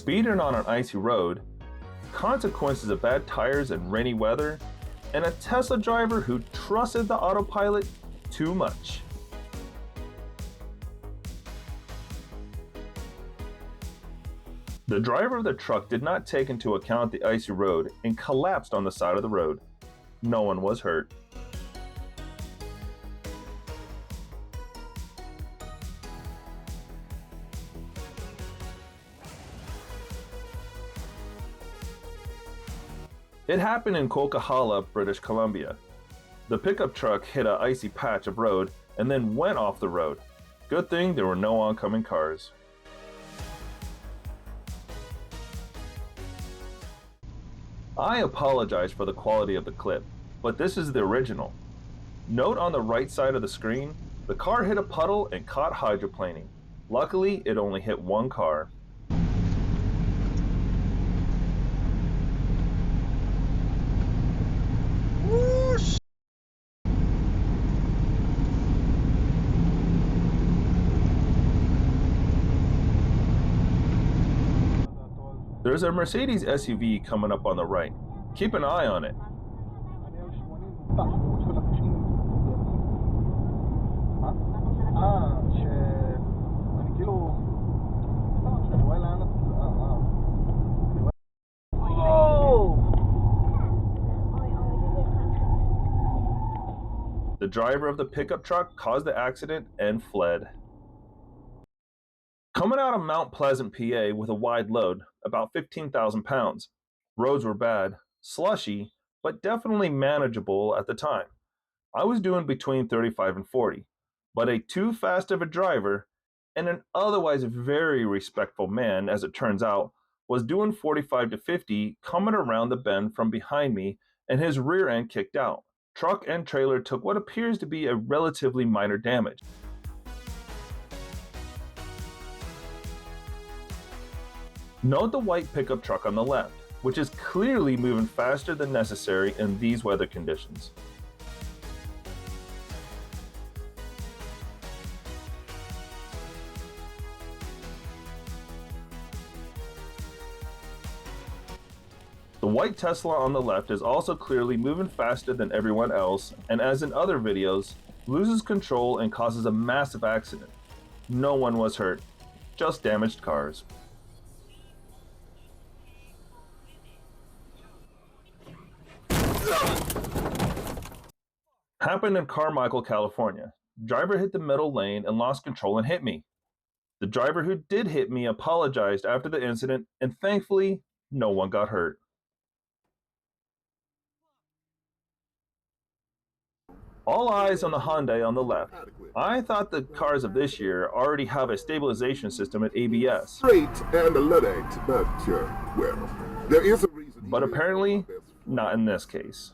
speeding on an icy road, consequences of bad tires and rainy weather, and a Tesla driver who trusted the autopilot too much. The driver of the truck did not take into account the icy road and collapsed on the side of the road. No one was hurt. It happened in Coquihalla, British Columbia. The pickup truck hit an icy patch of road and then went off the road. Good thing there were no oncoming cars. I apologize for the quality of the clip, but this is the original. Note on the right side of the screen, the car hit a puddle and caught hydroplaning. Luckily, it only hit one car. There's a Mercedes SUV coming up on the right. Keep an eye on it. The driver of the pickup truck caused the accident and fled. Coming out of Mount Pleasant, PA with a wide load, about 15,000 pounds. Roads were bad, slushy, but definitely manageable at the time. I was doing between 35 and 40, but a too fast of a driver and an otherwise very respectful man, as it turns out, was doing 45 to 50 coming around the bend from behind me, and his rear end kicked out. Truck and trailer took what appears to be a relatively minor damage. Note the white pickup truck on the left, which is clearly moving faster than necessary in these weather conditions. The white Tesla on the left is also clearly moving faster than everyone else, and as in other videos, loses control and causes a massive accident. No one was hurt, just damaged cars. Happened in Carmichael, California. Driver hit the middle lane and lost control and hit me. The driver who did hit me apologized after the incident, and thankfully, no one got hurt. All eyes on the Hyundai on the left. I thought the cars of this year already have a stabilization system at ABS. Great analytic, but well, there is a reason. But apparently, not in this case.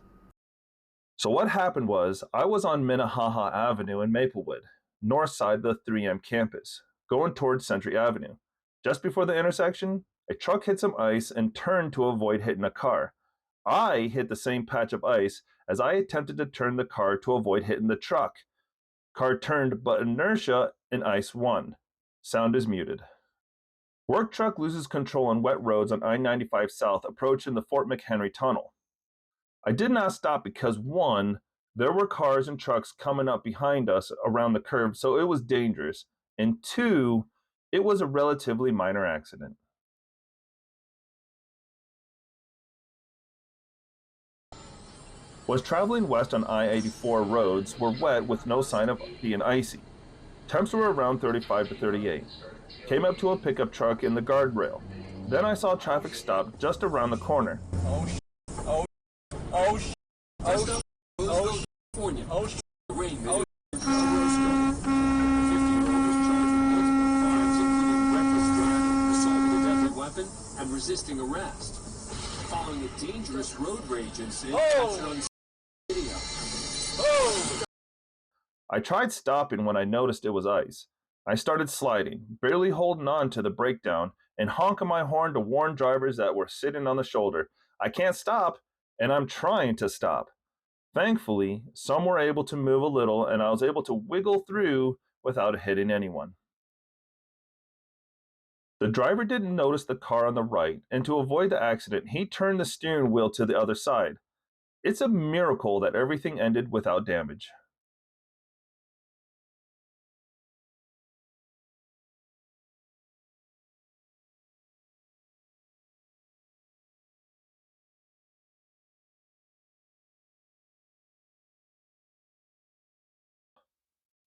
So what happened was, I was on Minnehaha Avenue in Maplewood, north side of the 3M campus, going towards Century Avenue. Just before the intersection, a truck hit some ice and turned to avoid hitting a car. I hit the same patch of ice as I attempted to turn the car to avoid hitting the truck. Car turned, but inertia and ice won. Sound is muted. Work truck loses control on wet roads on I-95 South approaching the Fort McHenry Tunnel. I did not stop because 1, there were cars and trucks coming up behind us around the curve, so it was dangerous, and 2, it was a relatively minor accident. Was traveling west on I-84 roads were wet with no sign of being icy. Temps were around 35 to 38. Came up to a pickup truck in the guardrail. Then I saw traffic stop just around the corner. And resisting arrest, following a dangerous road rage incident captured on video. I tried stopping when I noticed it was ice. I started sliding, barely holding on to the breakdown, and honking my horn to warn drivers that were sitting on the shoulder. I can't stop, and I'm trying to stop. Thankfully, some were able to move a little, and I was able to wiggle through without hitting anyone. The driver didn't notice the car on the right, and to avoid the accident, he turned the steering wheel to the other side. It's a miracle that everything ended without damage.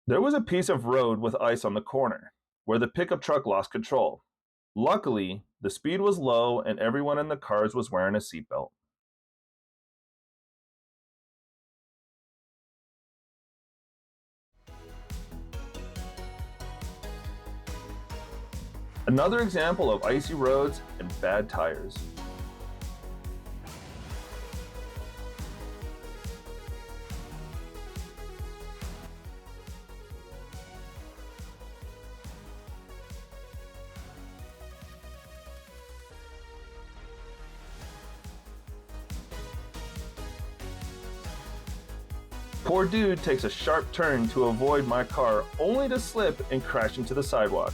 There was a piece of road with ice on the corner, where the pickup truck lost control. Luckily, the speed was low and everyone in the cars was wearing a seatbelt. Another example of icy roads and bad tires. Poor dude takes a sharp turn to avoid my car only to slip and crash into the sidewalk.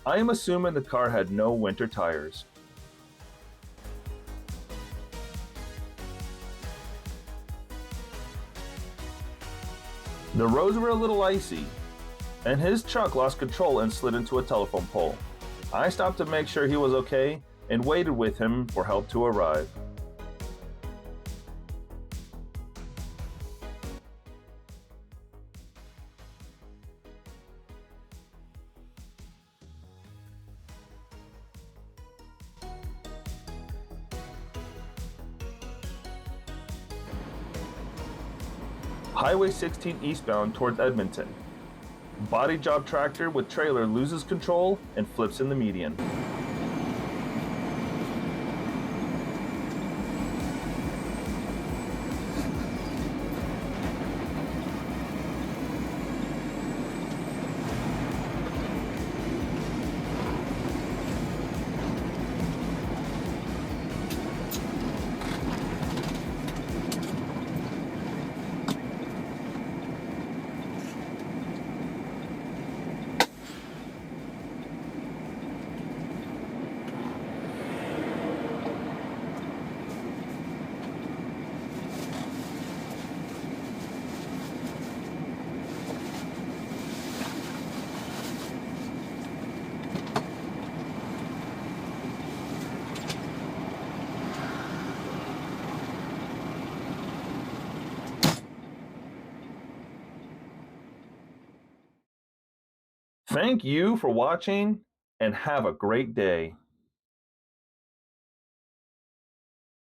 I am assuming the car had no winter tires. The roads were a little icy, and his truck lost control and slid into a telephone pole. I stopped to make sure he was okay and waited with him for help to arrive. Highway 16 eastbound towards Edmonton. Body job tractor with trailer loses control and flips in the median. Thank you for watching and have a great day.